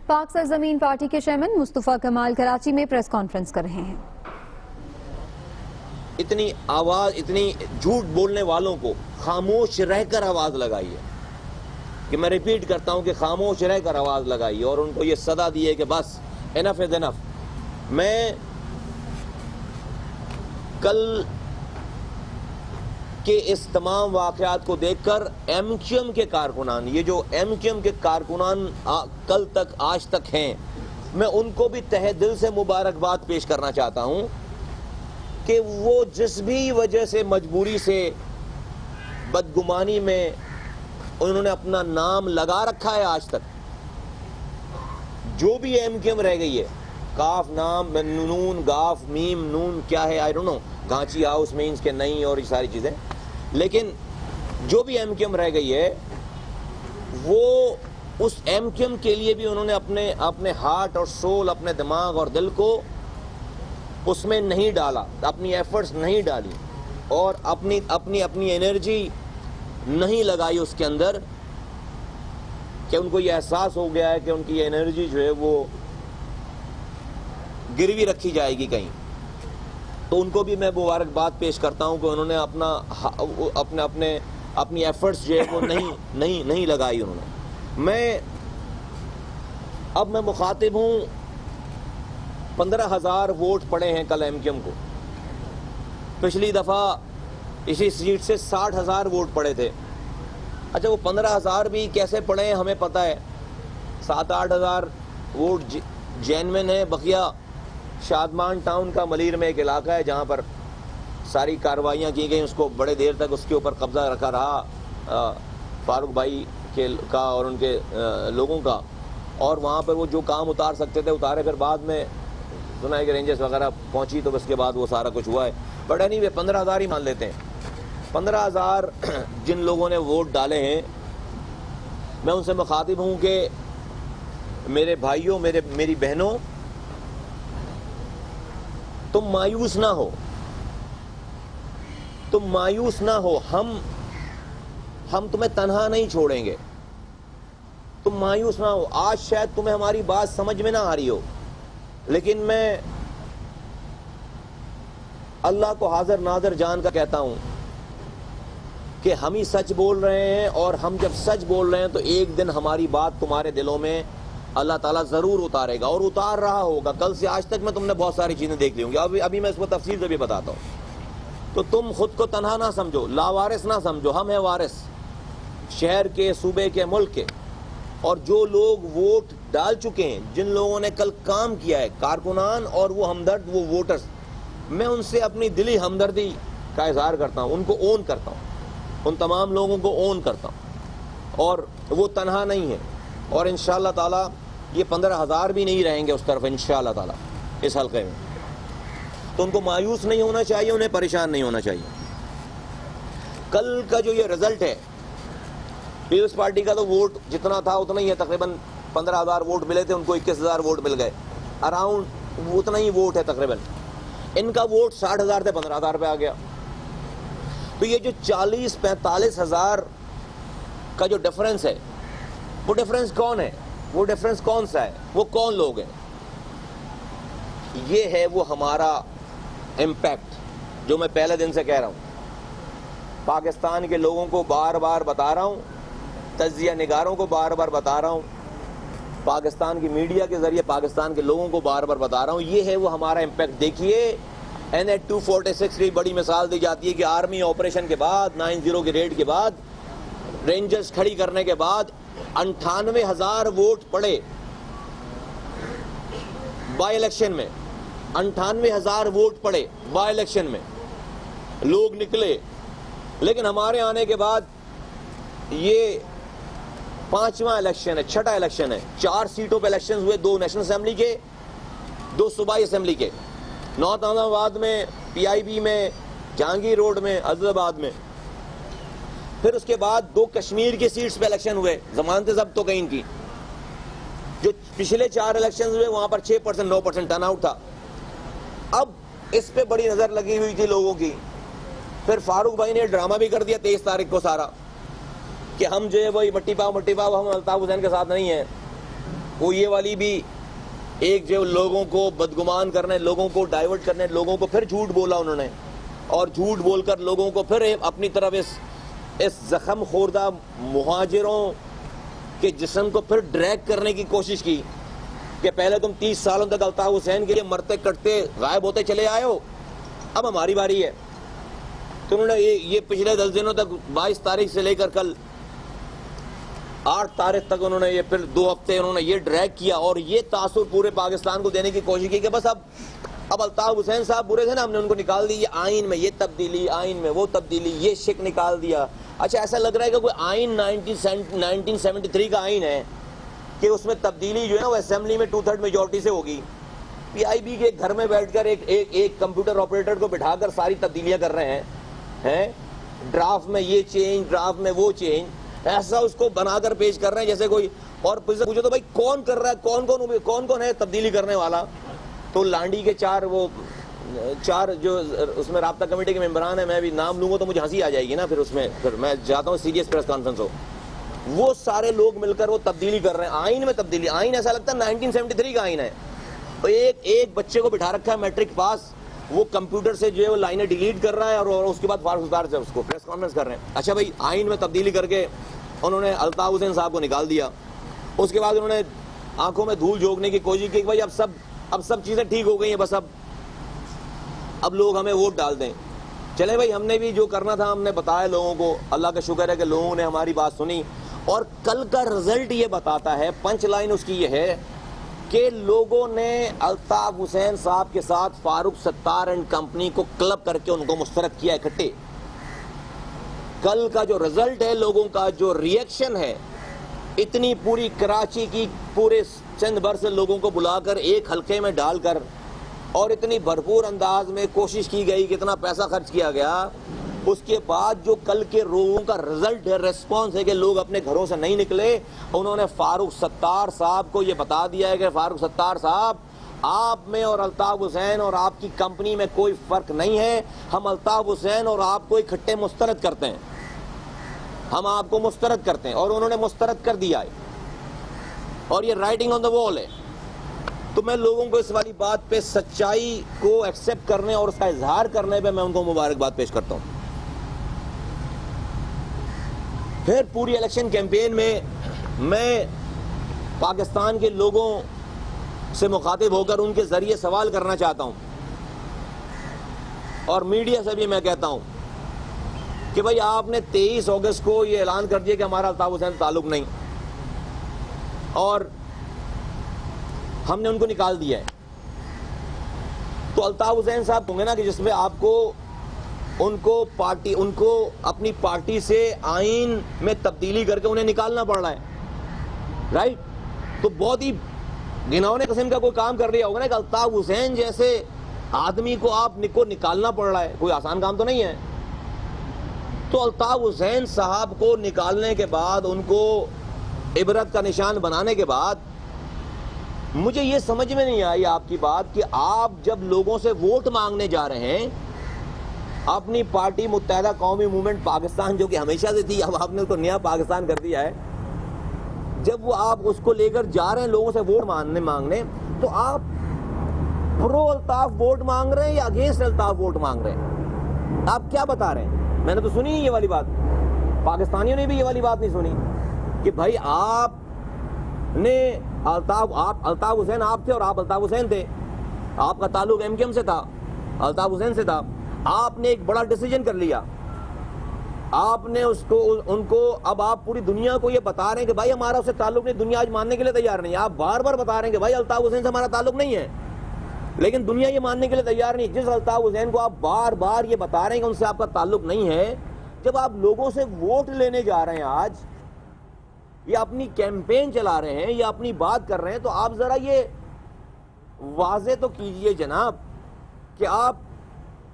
پاک سرزمین پارٹی کے چیئرمین مصطفیٰ کمال کراچی میں پریس کانفرنس کر رہے ہیں۔ اتنی آواز، اتنی جھوٹ بولنے والوں کو خاموش رہ کر آواز لگائیے، کہ میں ریپیٹ کرتا ہوں کہ خاموش رہ کر آواز لگائیے اور ان کو یہ صدا دیے کہ بس انف از انف۔ میں کل کے اس تمام واقعات کو دیکھ کر ایم کیو ایم کے کارکنان، یہ جو ایم کیو ایم کے کارکنان کل تک آج تک ہیں، میں ان کو بھی تہہ دل سے مبارکباد پیش کرنا چاہتا ہوں کہ وہ جس بھی وجہ سے مجبوری سے بدگمانی میں انہوں نے اپنا نام لگا رکھا ہے، آج تک جو بھی ایم کیو ایم رہ گئی ہے، کاف نام، نون گاف میم نون کیا ہے I don't know, Ghanchi house means کہ نہیں، اور یہ ساری چیزیں، لیکن جو بھی ایم کیو ایم رہ گئی ہے وہ اس ایم کیو ایم کے لیے بھی انہوں نے اپنے ہارٹ اور سول، اپنے دماغ اور دل کو اس میں نہیں ڈالا، اپنی ایفرٹس نہیں ڈالی اور اپنی انرجی نہیں لگائی اس کے اندر، کہ ان کو یہ احساس ہو گیا ہے کہ ان کی یہ انرجی جو ہے وہ گروی رکھی جائے گی کہیں۔ تو ان کو بھی میں مبارکباد پیش کرتا ہوں کہ انہوں نے اپنی ایفرٹس جو ہے وہ نہیں لگائی انہوں نے۔ اب میں مخاطب ہوں، 15,000 ووٹ پڑے ہیں کل ایم کیو ایم کو، پچھلی دفعہ اسی سیٹ سے 60,000 ووٹ پڑے تھے۔ اچھا وہ 15,000 بھی کیسے پڑے ہیں ہمیں پتہ ہے، 7-8,000 ووٹ جینوین ہے، بقیہ شادمان ٹاؤن کا ملیر میں ایک علاقہ ہے جہاں پر ساری کارروائیاں کی گئیں، اس کو بڑے دیر تک اس کے اوپر قبضہ رکھا رہا فاروق بھائی کا اور ان کے لوگوں کا، اور وہاں پر وہ جو کام اتار سکتے تھے اتارے، پھر بعد میں سنا ہے کہ رینجرز وغیرہ پہنچی تو اس کے بعد وہ سارا کچھ ہوا ہے، بٹ اینی 15,000 ہی مان لیتے ہیں۔ 15,000 جن لوگوں نے ووٹ ڈالے ہیں، میں ان سے مخاطب ہوں کہ میرے بھائیوں، میری بہنوں، تم مایوس نہ ہو، تم مایوس نہ ہو، ہم تمہیں تنہا نہیں چھوڑیں گے، تم مایوس نہ ہو۔ آج شاید تمہیں ہماری بات سمجھ میں نہ آ رہی ہو، لیکن میں اللہ کو حاضر ناظر جان کا کہتا ہوں کہ ہم ہی سچ بول رہے ہیں، اور ہم جب سچ بول رہے ہیں تو ایک دن ہماری بات تمہارے دلوں میں اللہ تعالیٰ ضرور اتارے گا، اور اتار رہا ہوگا۔ کل سے آج تک میں تم نے بہت ساری چیزیں دیکھ لی ہوں گی، ابھی میں اس کو تفصیل سے بھی بتاتا ہوں۔ تو تم خود کو تنہا نہ سمجھو، لاوارث نہ سمجھو، ہم ہیں وارث شہر کے، صوبے کے، ملک کے۔ اور جو لوگ ووٹ ڈال چکے ہیں، جن لوگوں نے کل کام کیا ہے، کارکنان اور وہ ہمدرد، وہ ووٹرز، میں ان سے اپنی دلی ہمدردی کا اظہار کرتا ہوں، ان کو اون کرتا ہوں، ان تمام لوگوں کو اون کرتا ہوں، اور وہ تنہا نہیں ہے، اور انشاءاللہ تعالیٰ یہ 15,000 بھی نہیں رہیں گے اس طرف انشاءاللہ تعالیٰ اس حلقے میں۔ تو ان کو مایوس نہیں ہونا چاہیے، انہیں پریشان نہیں ہونا چاہیے۔ کل کا جو یہ رزلٹ ہے، پیپلز پارٹی کا تو ووٹ جتنا تھا اتنا ہی ہے، تقریباً 15,000 ووٹ ملے تھے، ان کو 21,000 ووٹ مل گئے، اراؤنڈ اتنا ہی ووٹ ہے تقریباً۔ ان کا ووٹ 60,000 سے 15,000 پہ آ گیا۔ تو یہ جو 40-45,000 کا جو ڈفرنس ہے، وہ ڈفرنس کون ہے؟ وہ ڈفرنس کون سا ہے؟ وہ کون لوگ ہیں؟ یہ ہے وہ ہمارا امپیکٹ، جو میں پہلے دن سے کہہ رہا ہوں، پاکستان کے لوگوں کو بار بار بتا رہا ہوں، تجزیہ نگاروں کو بار بار بتا رہا ہوں، پاکستان کی میڈیا کے ذریعے پاکستان کے لوگوں کو بار بار بتا رہا ہوں، یہ ہے وہ ہمارا امپیکٹ۔ دیکھیے NH-246 کی بڑی مثال دی جاتی ہے کہ آرمی آپریشن کے بعد، 9/0 کے ریڈ کے بعد، رینجرز کھڑی کرنے کے بعد 98,000 ووٹ پڑے بائی الیکشن میں، 98,000 ووٹ پڑے بائی الیکشن میں، لوگ نکلے۔ لیکن ہمارے آنے کے بعد یہ 5واں الیکشن ہے، 6واں الیکشن ہے، 4 سیٹوں پہ الیکشن ہوئے، 2 نیشنل اسمبلی کے، 2 صوبائی اسمبلی کے، نارتھ احمد آباد میں، PIB میں، جہانگیر روڈ میں، عزیز آباد میں۔ پھر اس کے بعد 2 کشمیر کی سیٹس پہ الیکشن ہوئے، ضمانتیں ضبط تو گئی ان کی۔ جو پچھلے 4 الیکشن ہوئے وہاں پر 6% 9% ٹرن آؤٹ تھا۔ اب اس پہ بڑی نظر لگی ہوئی تھی لوگوں کی۔ پھر فاروق بھائی نے ڈرامہ بھی کر دیا 23 تاریخ کو سارا، کہ ہم جو ہے وہی مٹی پاؤ ہم الطاف حسین کے ساتھ نہیں ہیں، وہ یہ والی بھی ایک جو لوگوں کو بدگمان کرنے, لوگوں کو ڈائیورٹ کرنے, لوگوں کو پھر جھوٹ بولا انہوں نے, اور جھوٹ بول کر لوگوں کو پھر اپنی طرف اس زخم خوردہ مہاجروں کے جسم کو پھر ڈریگ کرنے کی کوشش کی کہ پہلے تم 30 سالوں تک الطاف حسین کے لیے مرتے کٹتے غائب ہوتے چلے آئے ہو, اب ہماری باری ہے. تو انہوں نے یہ پچھلے 10 دنوں تک 22 تاریخ سے لے کر کل 8 تاریخ تک انہوں نے یہ پھر 2 ہفتے انہوں نے یہ ڈریگ کیا, اور یہ تاثر پورے پاکستان کو دینے کی کوشش کی کہ بس اب الطاف حسین صاحب برے تھے نا, ہم نے ان کو نکال دی, یہ آئین میں یہ تبدیلی, آئین میں وہ تبدیلی, یہ شک نکال دیا. اچھا ایسا لگ رہا ہے کہ کوئی آئین 1973 کا آئین ہے کہ اس میں تبدیلی جو ہے نا وہ اسمبلی میں 2/3 میجورٹی سے ہوگی. پی آئی بی کے گھر میں بیٹھ کر ایک کمپیوٹر آپریٹر کو بٹھا کر ساری تبدیلیاں کر رہے ہیں, ڈرافٹ میں یہ چینج, ڈرافٹ میں وہ چینج, ایسا اس کو بنا کر پیش کر رہے ہیں جیسے کوئی. اور پوچھو تو بھائی کون کر رہا ہے, کون ہے تبدیلی کرنے والا؟ تو لانڈی کے 4 جو اس میں رابطہ کمیٹی کے ممبران ہیں, میں بھی نام لوں گا تو مجھے ہنسی آ جائے گی نا, پھر میں چاہتا ہوں سیریس پریس کانفرنس ہو. وہ سارے لوگ مل کر وہ تبدیلی کر رہے ہیں, آئین میں تبدیلی. آئین ایسا لگتا ہے 1973 کا آئین ہے. ایک بچے کو بٹھا رکھا ہے میٹرک پاس, وہ کمپیوٹر سے جو ہے وہ لائنیں ڈیلیٹ کر رہا ہے, اور اس کے بعد فاروق ستار سے اس کو پریس کانفرنس کر رہے ہیں. اچھا بھائی, آئین میں تبدیلی کر کے انہوں نے الطاف حسین صاحب کو نکال دیا. اس کے بعد انہوں نے آنکھوں میں دھول جھونکنے کی کوشش کی کہ بھائی اب سب چیزیں ٹھیک ہو گئی ہیں, بس اب لوگ ہمیں ووٹ ڈال دیں. چلے بھائی, ہم نے بھی جو کرنا تھا ہم نے بتایا لوگوں کو. اللہ کا شکر ہے کہ لوگوں نے ہماری بات سنی, اور کل کا رزلٹ یہ بتاتا ہے, پنچ لائن اس کی یہ ہے کہ لوگوں نے الطاف حسین صاحب کے ساتھ فاروق ستار اینڈ کمپنی کو کلب کر کے ان کو مسترد کیا اکٹھے. کل کا جو رزلٹ ہے, لوگوں کا جو ری ایکشن ہے, اتنی پوری کراچی کی پورے چند بھر سے لوگوں کو بلا کر ایک حلقے میں ڈال کر, اور اتنی بھرپور انداز میں کوشش کی گئی, کتنا پیسہ خرچ کیا گیا. اس کے بعد جو کل کے لوگوں کا رزلٹ ہے, ریسپانس ہے کہ لوگ اپنے گھروں سے نہیں نکلے. انہوں نے فاروق ستار صاحب کو یہ بتا دیا ہے کہ فاروق ستار صاحب, آپ میں اور الطاف حسین اور آپ کی کمپنی میں کوئی فرق نہیں ہے. ہم الطاف حسین اور آپ کو اکٹھے مسترد کرتے ہیں, ہم آپ کو مسترد کرتے ہیں. اور انہوں نے مسترد کر دیا ہے, اور یہ رائٹنگ آن دا وال ہے. تو میں لوگوں کو اس والی بات پہ سچائی کو ایکسیپٹ کرنے اور اس کا اظہار کرنے پہ میں ان کو مبارکباد پیش کرتا ہوں. پھر پوری الیکشن کیمپین میں پاکستان کے لوگوں سے مخاطب ہو کر ان کے ذریعے سوال کرنا چاہتا ہوں, اور میڈیا سے بھی میں کہتا ہوں کہ بھئی آپ نے 23 اگست کو یہ اعلان کر دیا کہ ہمارا الطاف حسین سے تعلق نہیں, اور ہم نے ان کو نکال دیا ہے. تو الطاف حسین صاحب ہوں گے نا کہ جس میں آپ کو ان کو اپنی پارٹی سے آئین میں تبدیلی کر کے انہیں نکالنا پڑ رہا ہے, رائٹ. تو بہت ہی گھناؤنے قسم کا کوئی کام کر رہا ہوگا نا کہ الطاف حسین جیسے آدمی کو آپ کو نکالنا پڑ رہا ہے, کوئی آسان کام تو نہیں ہے. تو الطاف حسین صاحب کو نکالنے کے بعد, ان کو عبرت کا نشان بنانے کے بعد, مجھے یہ سمجھ میں نہیں آئی آپ کی بات کہ آپ جب لوگوں سے ووٹ مانگنے جا رہے ہیں اپنی پارٹی متحدہ قومی موومنٹ پاکستان جو کہ ہمیشہ سے تھی, اب آپ نے اس کو نیا پاکستان کر دیا ہے, جب وہ آپ اس کو لے کر جا رہے ہیں لوگوں سے ووٹ مانگنے, تو آپ پرو الطاف ووٹ مانگ رہے ہیں یا اگینسٹ الطاف ووٹ مانگ رہے ہیں؟ آپ کیا بتا رہے ہیں؟ میں نے تو سنی یہ والی بات, پاکستانیوں نے بھی یہ والی بات نہیں سنی کہ بھائی آپ نے الطاف حسین آپ تھے اور آپ الطاف حسین تھے, آپ کا تعلق ایم کیو ایم سے تھا, الطاف حسین سے تھا. آپ نے ایک بڑا ڈیسیجن کر لیا, آپ نے ان کو اب آپ پوری دنیا کو یہ بتا رہے ہیں کہ بھائی ہمارا اس سے تعلق نہیں. دنیا آج ماننے کے لیے تیار نہیں. آپ بار بار بتا رہے ہیں کہ بھائی الطاف حسین سے ہمارا تعلق نہیں ہے, لیکن دنیا یہ ماننے کے لیے تیار نہیں. جس الطاف حسین کو آپ بار بار یہ بتا رہے ہیں کہ ان سے آپ کا تعلق نہیں ہے, جب آپ لوگوں سے ووٹ لینے جا رہے ہیں آج, یا اپنی کیمپین چلا رہے ہیں یا اپنی بات کر رہے ہیں, تو آپ ذرا یہ واضح تو کیجئے جناب کہ آپ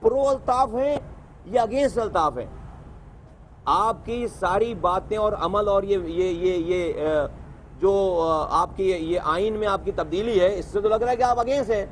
پرو الطاف ہیں یا اگینسٹ الطاف ہیں. آپ کی ساری باتیں اور عمل اور یہ جو آپ کی یہ آئین میں آپ کی تبدیلی ہے, اس سے تو لگ رہا ہے کہ آپ اگینسٹ ہیں.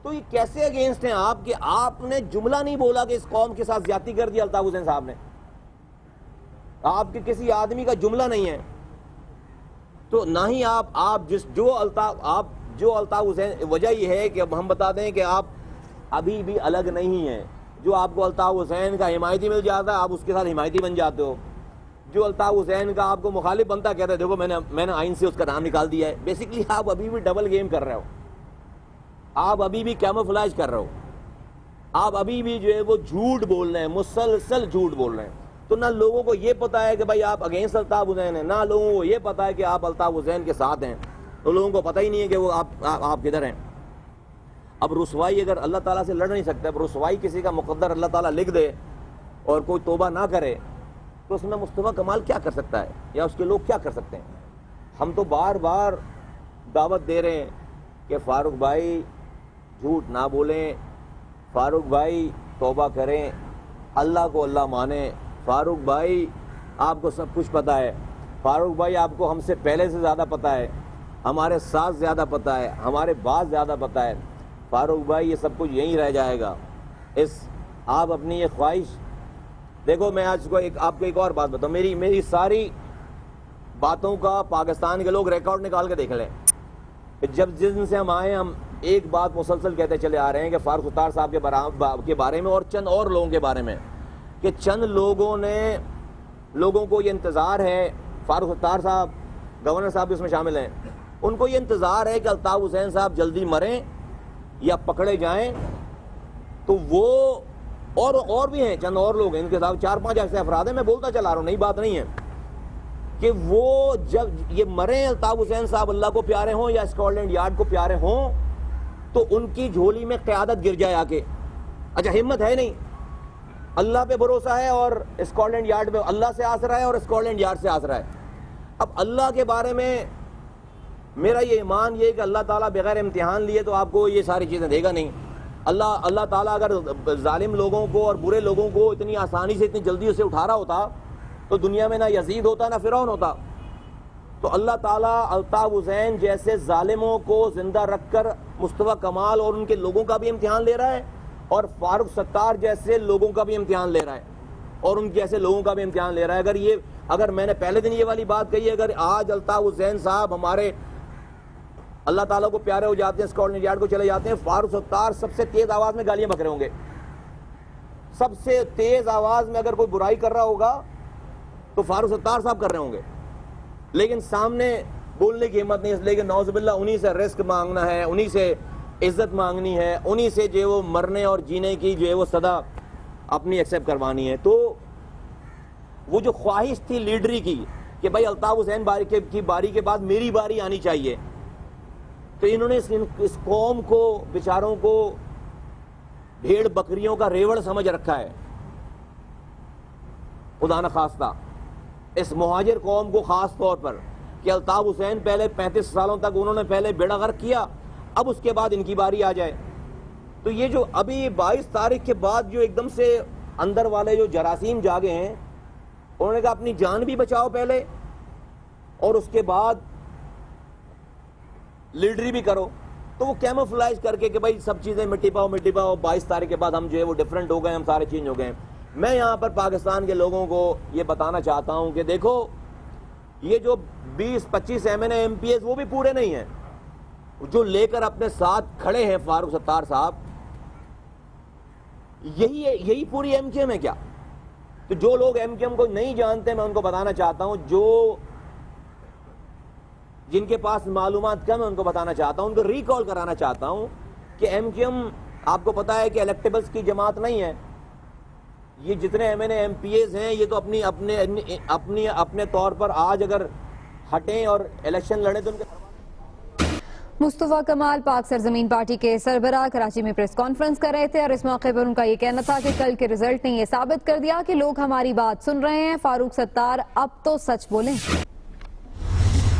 تو یہ کیسے اگینسٹ ہیں آپ کہ آپ نے جملہ نہیں بولا کہ اس قوم کے ساتھ زیادتی کر دی الطاف حسین صاحب نے, آپ کے کسی آدمی کا جملہ نہیں ہے. تو نہ ہی آپ جو الطاف حسین، وجہ یہ ہے کہ اب ہم بتا دیں کہ آپ ابھی بھی الگ نہیں ہیں. جو آپ کو الطاف حسین کا حمایتی مل جاتا ہے آپ اس کے ساتھ حمایتی بن جاتے ہو. جو الطاف حسین کا آپ کو مخالف بنتا کہتا ہے دیکھو میں نے آئین سے اس کا نام نکال دیا ہے. بیسیکلی آپ ابھی بھی ڈبل گیم کر رہے ہو، آپ ابھی بھی کیموفلاج کر رہے ہو، آپ ابھی بھی جو ہے وہ جھوٹ بول رہے ہیں، مسلسل جھوٹ بول رہے ہیں. تو نہ لوگوں کو یہ پتا ہے کہ بھائی آپ اگینسٹ الطاف حسین ہیں، نہ لوگوں کو یہ پتا ہے کہ آپ الطاف حسین کے ساتھ ہیں. تو لوگوں کو پتہ ہی نہیں ہے کہ وہ آپ کدھر ہیں. اب رسوائی اگر اللہ تعالیٰ سے لڑ نہیں سکتے، اب رسوائی کسی کا مقدر اللہ تعالیٰ لکھ دے اور کوئی توبہ نہ کرے تو اس میں مصطفیٰ کمال کیا کر سکتا ہے یا اس کے لوگ کیا کر سکتے ہیں؟ ہم تو بار بار دعوت دے رہے ہیں کہ فاروق بھائی جھوٹ نہ بولیں، فاروق بھائی توبہ کریں، اللہ کو اللہ مانیں. فاروق بھائی آپ کو سب کچھ پتہ ہے، فاروق بھائی آپ کو ہم سے پہلے سے زیادہ پتہ ہے، ہمارے ساتھ زیادہ پتہ ہے، ہمارے بعد زیادہ پتہ ہے. فاروق بھائی یہ سب کچھ یہیں رہ جائے گا. آپ اپنی یہ خواہش دیکھو. میں آج کو آپ کو ایک اور بات بتاؤں، میری ساری باتوں کا پاکستان کے لوگ ریکارڈ نکال کے دیکھ لیں. جس دن سے ہم آئے ہم ایک بات مسلسل کہتے چلے آ رہے ہیں کہ فاروق ستار صاحب کے بارے میں اور چند اور لوگوں کے بارے میں کہ چند لوگوں کو یہ انتظار ہے، فاروق ستار صاحب، گورنر صاحب بھی اس میں شامل ہیں، ان کو یہ انتظار ہے کہ الطاف حسین صاحب جلدی مریں یا پکڑے جائیں. تو وہ اور بھی ہیں، چند اور لوگ ہیں ان کے ساتھ 4-5 ایسے افراد ہیں. میں بولتا چلا رہا ہوں، نئی بات نہیں ہے کہ وہ جب یہ مریں الطاف حسین صاحب اللہ کو پیارے ہوں یا اسکاٹ لینڈ یارڈ کو پیارے ہوں تو ان کی جھولی میں قیادت گر جائے آ کے. اچھا ہمت ہے نہیں، اللہ پہ بھروسہ ہے اور اسکاٹ لینڈ یارڈ پہ، اللہ سے آسرا ہے اور اسکاٹ لینڈ یارڈ سے آسرا ہے. اب اللہ کے بارے میں میرا یہ ایمان یہ کہ اللہ تعالیٰ بغیر امتحان لیے تو آپ کو یہ ساری چیزیں دے گا نہیں. اللہ تعالیٰ اگر ظالم لوگوں کو اور برے لوگوں کو اتنی آسانی سے اتنی جلدی اسے اٹھا رہا ہوتا تو دنیا میں نہ یزید ہوتا نہ فرعون ہوتا. تو اللہ تعالیٰ الطاف حسین جیسے ظالموں کو زندہ رکھ کر مصطفیٰ کمال اور ان کے لوگوں کا بھی امتحان لے رہا ہے اور فاروق ستار جیسے لوگوں کا بھی امتحان لے رہا ہے اور ان جیسے لوگوں کا بھی امتحان لے رہا ہے. اگر میں نے پہلے دن یہ والی بات کہی ہے، اگر آج الطاف حسین صاحب ہمارے اللہ تعالیٰ کو پیارے ہو جاتے ہیں، اسکاٹ لینڈ یارڈ کو چلے جاتے ہیں، فاروق ستار سب سے تیز آواز میں گالیاں بک رہے ہوں گے. سب سے تیز آواز میں اگر کوئی برائی کر رہا ہوگا تو فاروق ستار صاحب کر رہے ہوں گے. لیکن سامنے بولنے کی ہمت نہیں، اس لیے کہ نعوذ باللہ انہی سے رزق مانگنا ہے، انہی سے عزت مانگنی ہے، انہی سے جو وہ مرنے اور جینے کی جو ہے وہ صدا اپنی ایکسیپٹ کروانی ہے. تو وہ جو خواہش تھی لیڈری کی کہ بھائی الطاف حسین کی باری کے بعد میری باری آنی چاہیے، تو انہوں نے اس قوم کو بیچاروں کو بھیڑ بکریوں کا ریوڑ سمجھ رکھا ہے. خدا نہ خواستہ اس مہاجر قوم کو خاص طور پر کہ الطاف حسین پہلے 35 سالوں تک انہوں نے پہلے بیڑا غرق کیا، اب اس کے بعد ان کی باری آ جائے. تو یہ جو ابھی 22 تاریخ کے بعد جو ایک دم سے اندر والے جو جراثیم جاگے ہیں، انہوں نے کہا اپنی جان بھی بچاؤ پہلے اور اس کے بعد لیڈری بھی کرو. تو وہ کیموفلائز کر کے کہ بھائی سب چیزیں مٹی پاؤ 22 تاریخ کے بعد ہم جو ہے وہ ڈیفرنٹ ہو گئے، ہم سارے چینج ہو گئے. میں یہاں پر پاکستان کے لوگوں کو یہ بتانا چاہتا ہوں کہ دیکھو یہ جو 20-25 MNA MPs وہ بھی پورے نہیں ہیں جو لے کر اپنے ساتھ کھڑے ہیں فاروق ستار صاحب. یہی پوری MKM ہے کیا؟ تو جو لوگ MKM کو نہیں جانتے میں ان کو بتانا چاہتا ہوں، جن کے پاس معلومات کم ہے ان کو بتانا چاہتا ہوں، ان کو ریکال کرانا چاہتا ہوں کہ MKM آپ کو پتا ہے کہ الیکٹیبلز کی جماعت نہیں ہے. یہ جتنے MNA MPs ہیں یہ تو اپنے طور پر آج اگر ہٹیں اور الیکشن لڑیں تو ان کے مصطفیٰ کمال پاک سرزمین پارٹی کے سربراہ کراچی میں پریس کانفرنس کر رہے تھے اور اس موقع پر ان کا یہ کہنا تھا کہ کل کے رزلٹ نے یہ ثابت کر دیا کہ لوگ ہماری بات سن رہے ہیں. فاروق ستار اب تو سچ بولیں.